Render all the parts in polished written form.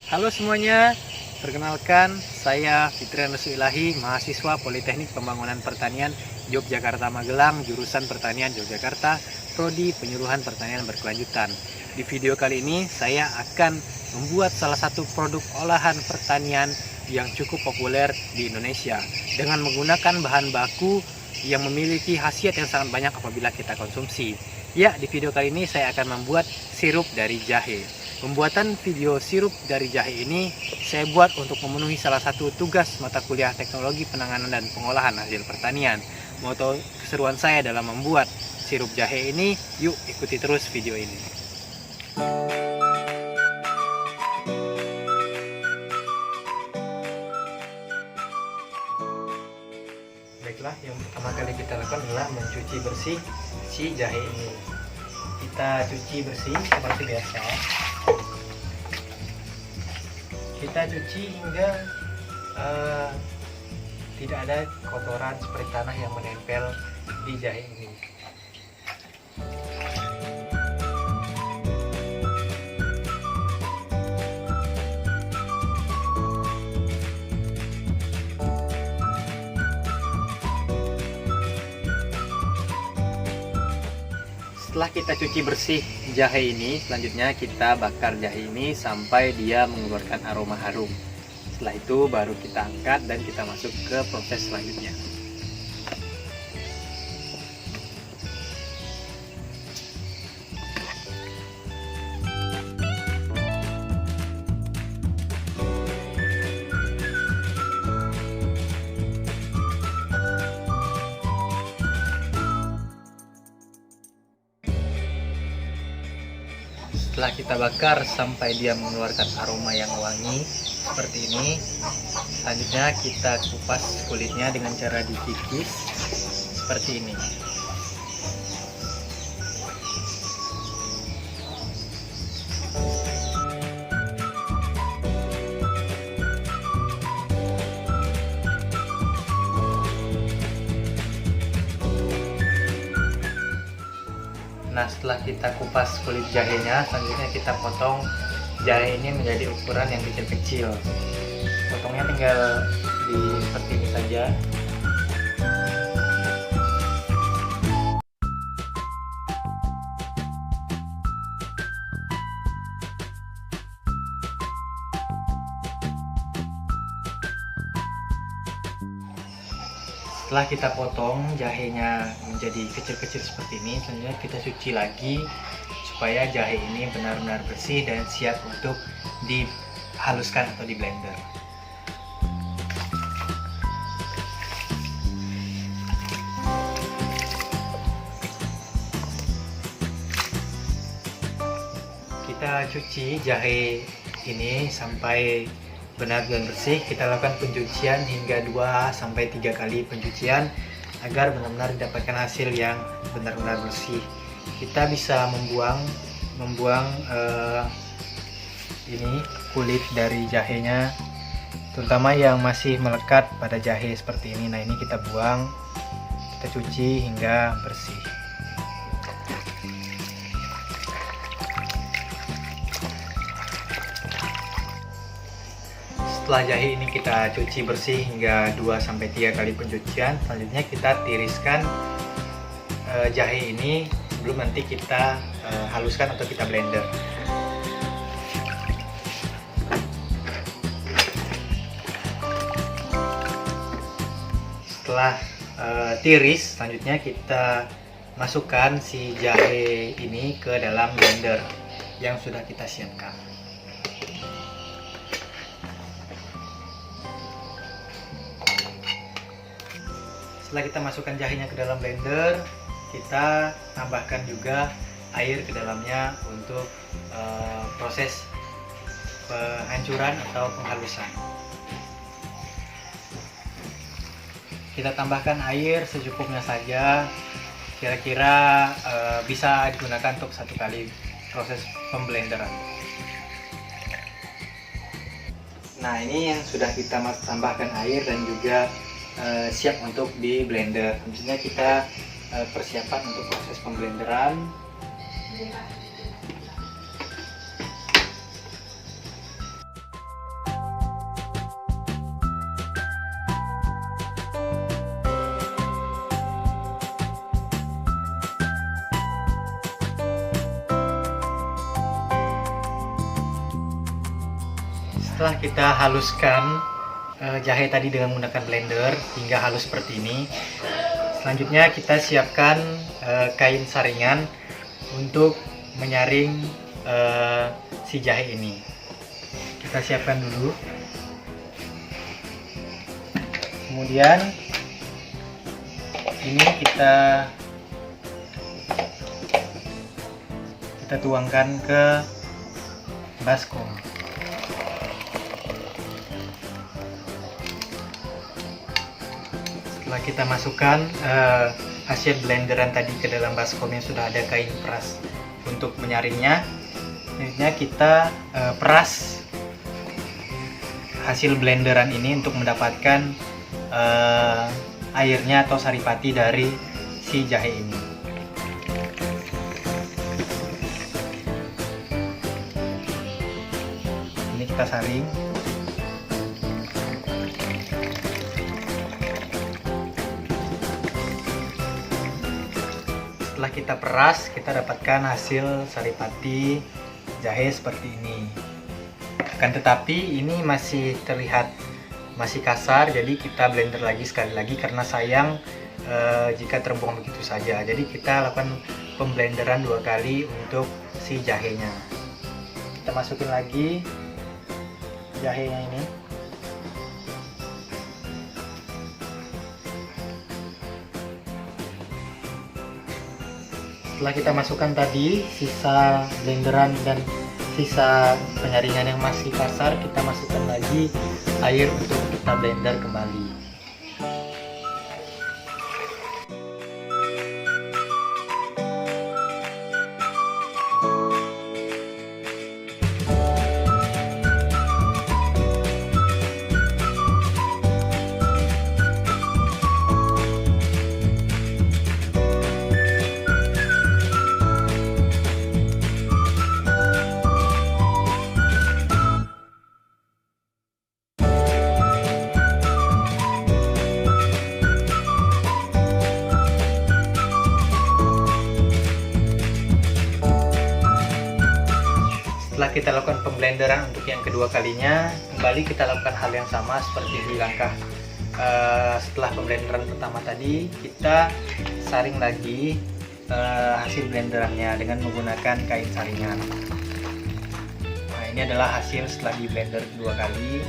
Halo semuanya, perkenalkan saya Fitrian Ilahi, mahasiswa Politeknik Pembangunan Pertanian Yogyakarta Magelang, jurusan Pertanian Yogyakarta, Prodi Penyuluhan Pertanian Berkelanjutan. Di video kali ini saya akan membuat salah satu produk olahan pertanian yang cukup populer di Indonesia dengan menggunakan bahan baku yang memiliki khasiat yang sangat banyak apabila kita konsumsi. Ya, di video kali ini saya akan membuat sirup dari jahe. Pembuatan video sirup dari jahe ini saya buat untuk memenuhi salah satu tugas mata kuliah teknologi penanganan dan pengolahan hasil pertanian. Mau tahu keseruan saya dalam membuat sirup jahe ini? Yuk ikuti terus video ini. Baiklah, yang pertama kali kita lakukan adalah mencuci bersih si jahe ini. Kita cuci bersih seperti biasa. Kita cuci hingga tidak ada kotoran seperti tanah yang menempel di jahe ini. Setelah kita cuci bersih jahe ini, selanjutnya kita bakar jahe ini sampai dia mengeluarkan aroma harum. Setelah itu baru kita angkat dan kita masuk ke proses selanjutnya. Setelah kita bakar sampai dia mengeluarkan aroma yang wangi seperti ini, selanjutnya kita kupas kulitnya dengan cara dikikis seperti ini. Nah, setelah kita kupas kulit jahenya, selanjutnya kita potong jahe ini menjadi ukuran yang kecil-kecil. Potongnya tinggal seperti ini saja. Setelah kita potong jahenya menjadi kecil-kecil seperti ini, selanjutnya kita cuci lagi supaya jahe ini benar-benar bersih dan siap untuk dihaluskan atau di blender. Kita cuci jahe ini sampai benar-benar bersih. Kita lakukan pencucian hingga 2-3 kali pencucian agar benar-benar didapatkan hasil yang benar-benar bersih. Kita bisa membuang ini kulit dari jahenya, terutama yang masih melekat pada jahe seperti ini. Nah, ini kita buang, kita cuci hingga bersih. Setelah jahe ini kita cuci bersih hingga 2-3 kali pencucian, selanjutnya kita tiriskan jahe ini sebelum nanti kita haluskan atau kita blender. Setelah tiris, selanjutnya kita masukkan si jahe ini ke dalam blender yang sudah kita siapkan. Setelah kita masukkan jahenya ke dalam blender, kita tambahkan juga air ke dalamnya untuk proses penghancuran atau penghalusan. Kita tambahkan air secukupnya saja, kira-kira bisa digunakan untuk 1 kali proses pemblenderan. Nah, ini yang sudah kita tambahkan air dan juga siap untuk di blender. Tentunya kita persiapan untuk proses pemblenderan. Setelah kita haluskan jahe tadi dengan menggunakan blender hingga halus seperti ini, selanjutnya kita siapkan kain saringan untuk menyaring si jahe ini. Kita siapkan dulu. Kemudian ini kita tuangkan ke baskom. Setelah kita masukkan hasil blenderan tadi ke dalam baskom yang sudah ada kain peras untuk menyaringnya, selanjutnya kita peras hasil blenderan ini untuk mendapatkan airnya atau saripati dari si jahe ini. Ini kita saring. Setelah kita peras, kita dapatkan hasil saripati jahe seperti ini. Akan tetapi ini masih terlihat masih kasar, jadi kita blender lagi sekali lagi karena sayang jika terbuang begitu saja. Jadi kita lakukan pemblenderan 2 kali untuk si jahenya. Kita masukin lagi jahenya ini. Setelah kita masukkan tadi sisa blenderan dan sisa penyaringan yang masih kasar, kita masukkan lagi air untuk kita blender kembali. Setelah kita lakukan pemblenderan untuk yang kedua kalinya, kembali kita lakukan hal yang sama seperti di langkah setelah pemblenderan pertama tadi. Kita saring lagi hasil blenderannya dengan menggunakan kain saringan. Nah, ini adalah hasil setelah di blender 2 kali.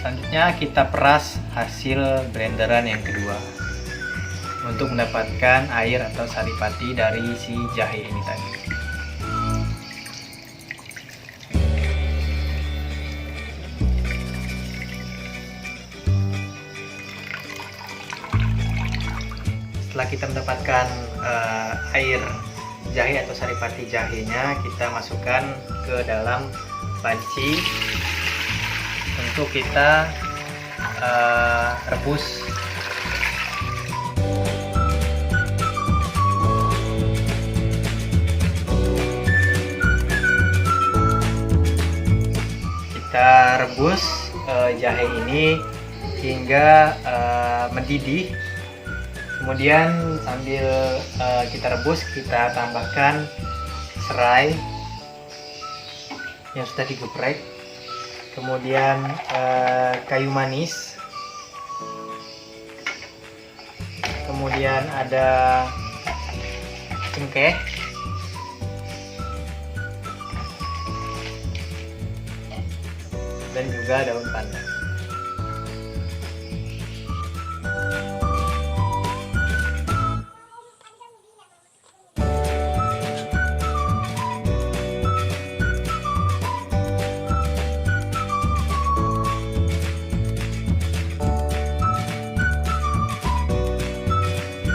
Selanjutnya kita peras hasil blenderan yang kedua untuk mendapatkan air atau saripati dari si jahe ini tadi. Setelah kita mendapatkan air jahe atau saripati jahenya, kita masukkan ke dalam panci untuk kita rebus. Kita rebus jahe ini hingga mendidih. Kemudian sambil kita rebus, kita tambahkan serai yang sudah digeprek. Kemudian kayu manis. Kemudian ada cengkeh. Dan juga daun pandan.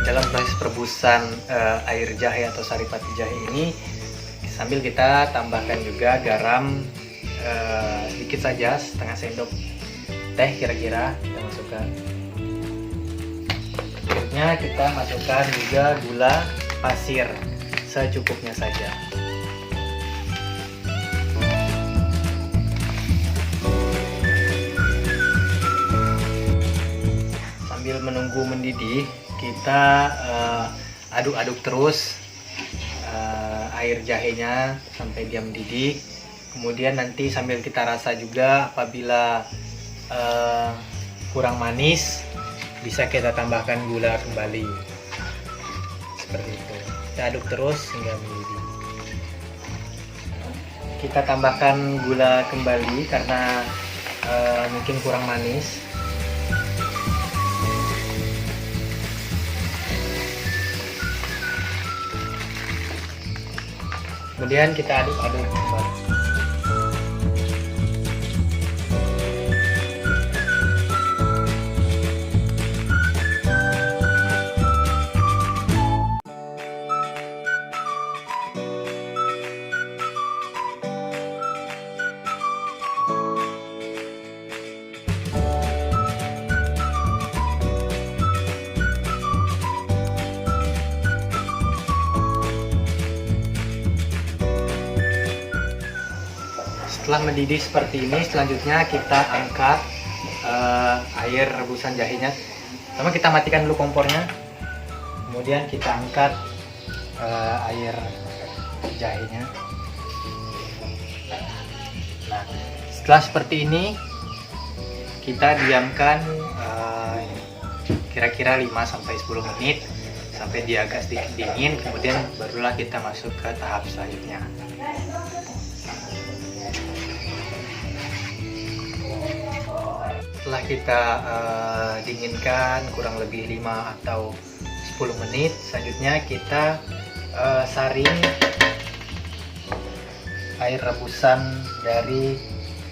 Dalam proses perebusan air jahe atau saripati jahe ini, sambil kita tambahkan juga garam sedikit saja, setengah sendok teh kira-kira kita masukkan. Berikutnya kita masukkan juga gula pasir secukupnya saja. Sambil menunggu mendidih, kita aduk-aduk terus air jahenya sampai dia mendidih. Kemudian nanti sambil kita rasa juga, apabila kurang manis bisa kita tambahkan gula kembali. Seperti itu. Kita aduk terus hingga mendidih. Kita tambahkan gula kembali karena mungkin kurang manis. Kemudian kita aduk-aduk kembali. Setelah mendidih seperti ini, selanjutnya kita angkat air rebusan jahenya. Pertama kita matikan dulu kompornya, kemudian kita angkat air jahenya. Nah, setelah seperti ini kita diamkan kira-kira 5-10 menit sampai dia agak sedikit dingin, kemudian barulah kita masuk ke tahap selanjutnya. Setelah kita dinginkan kurang lebih 5 atau 10 menit, selanjutnya kita saring air rebusan dari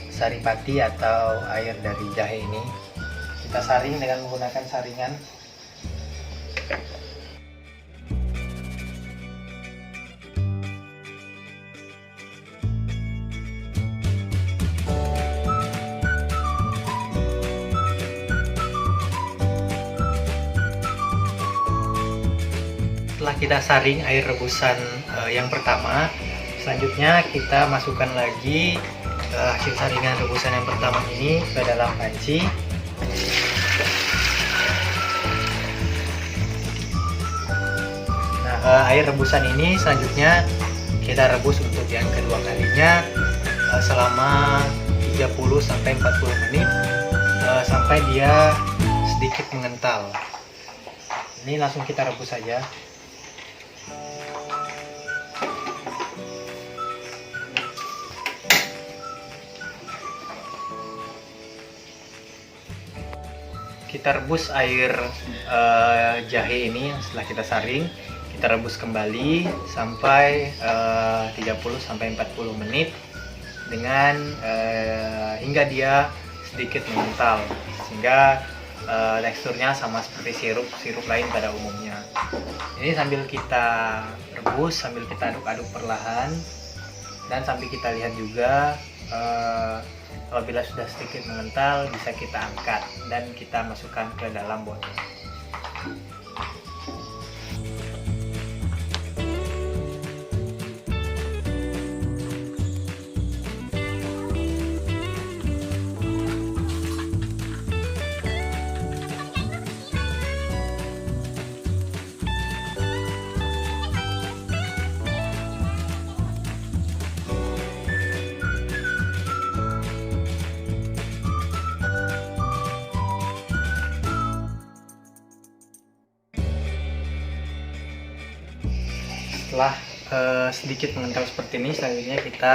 saripati atau air dari jahe ini. Kita saring dengan menggunakan saringan. Setelah kita saring air rebusan yang pertama, selanjutnya kita masukkan lagi hasil saringan rebusan yang pertama ini ke dalam panci. Nah, air rebusan ini selanjutnya kita rebus untuk yang kedua kalinya selama 30-40 menit sampai dia sedikit mengental. Ini langsung kita rebus saja. Kita rebus air jahe ini setelah kita saring, kita rebus kembali sampai 30-40 menit dengan hingga dia sedikit mengental, sehingga teksturnya sama seperti sirup lain pada umumnya. Ini sambil kita rebus, sambil kita aduk-aduk perlahan, dan sambil kita lihat juga apabila sudah sedikit mengental bisa kita angkat dan kita masukkan ke dalam botol. Setelah sedikit mengental seperti ini, selanjutnya kita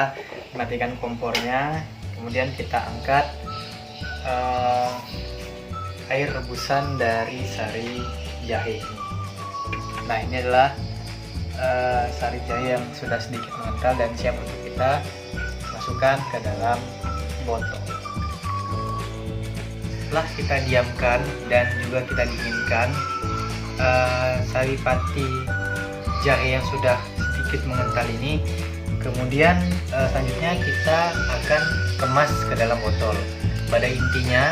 matikan kompornya, kemudian kita angkat air rebusan dari sari jahe ini. Nah, ini adalah sari jahe yang sudah sedikit mengental dan siap untuk kita masukkan ke dalam botol. Setelah kita diamkan dan juga kita dinginkan, saripati jahe yang sudah sedikit mengental ini, kemudian selanjutnya kita akan kemas ke dalam botol. Pada intinya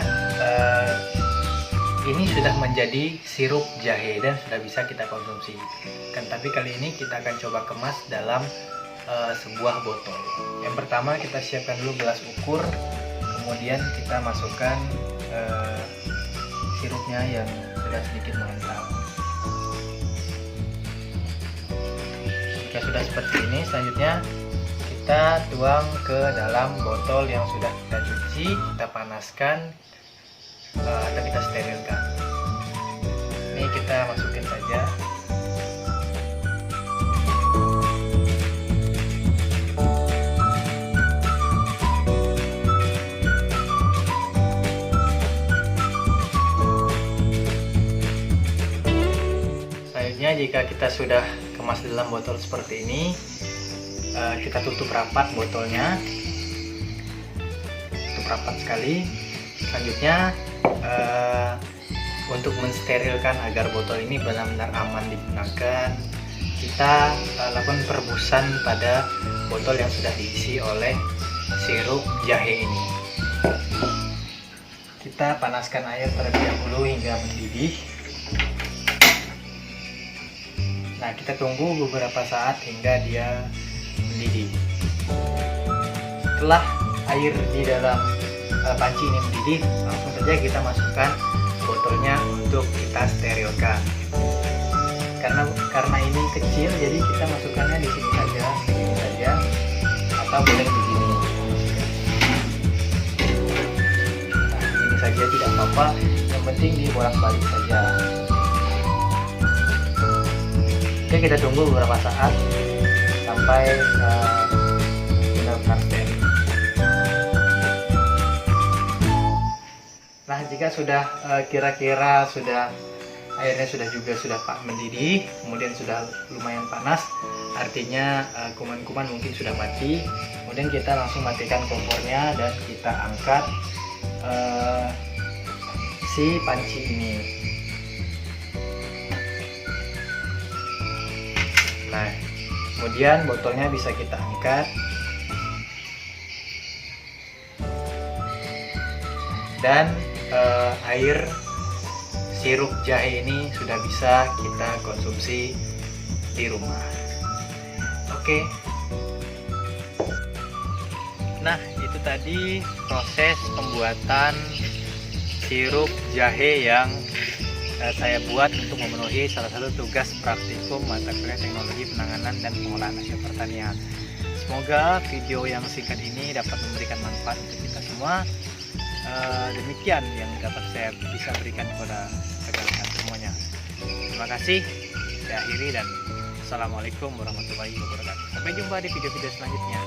ini sudah menjadi sirup jahe dan sudah bisa kita konsumsi. Tapi kali ini kita akan coba kemas dalam sebuah botol. Yang pertama kita siapkan dulu gelas ukur, kemudian kita masukkan sirupnya yang sudah sedikit mengental. Jika sudah seperti ini, selanjutnya kita tuang ke dalam botol yang sudah kita cuci, kita panaskan atau kita sterilkan. Ini kita masukin saja. Selanjutnya jika kita sudah kemas dalam botol seperti ini, kita tutup rapat botolnya, tutup rapat sekali. Selanjutnya untuk mensterilkan agar botol ini benar-benar aman digunakan, kita lakukan perebusan pada botol yang sudah diisi oleh sirup jahe ini. Kita panaskan air terlebih dahulu hingga mendidih. Nah, kita tunggu beberapa saat hingga dia mendidih. Setelah air di dalam panci ini mendidih, langsung saja kita masukkan botolnya untuk kita sterilkan. Karena ini kecil, jadi kita masukkannya di sini saja, atau boleh di sini. Nah, ini saja tidak apa-apa, yang penting dibolak-balik saja. Oke, kita tunggu beberapa saat sampai benar-benar steril. Nah, jika sudah kira-kira airnya sudah mendidih, kemudian sudah lumayan panas, artinya kuman-kuman mungkin sudah mati. Kemudian kita langsung matikan kompornya dan kita angkat si panci ini. Nah, kemudian botolnya bisa kita angkat dan air sirup jahe ini sudah bisa kita konsumsi di rumah. Oke. Nah, itu tadi proses pembuatan sirup jahe yang saya buat untuk memenuhi salah satu tugas praktikum mata kuliah teknologi penanganan dan pengolahan hasil pertanian. Semoga video yang singkat ini dapat memberikan manfaat untuk kita semua. Demikian yang dapat saya bisa berikan kepada rekan-rekan semuanya. Terima kasih. Saya akhiri dan assalamualaikum warahmatullahi wabarakatuh. Sampai jumpa di video-video selanjutnya.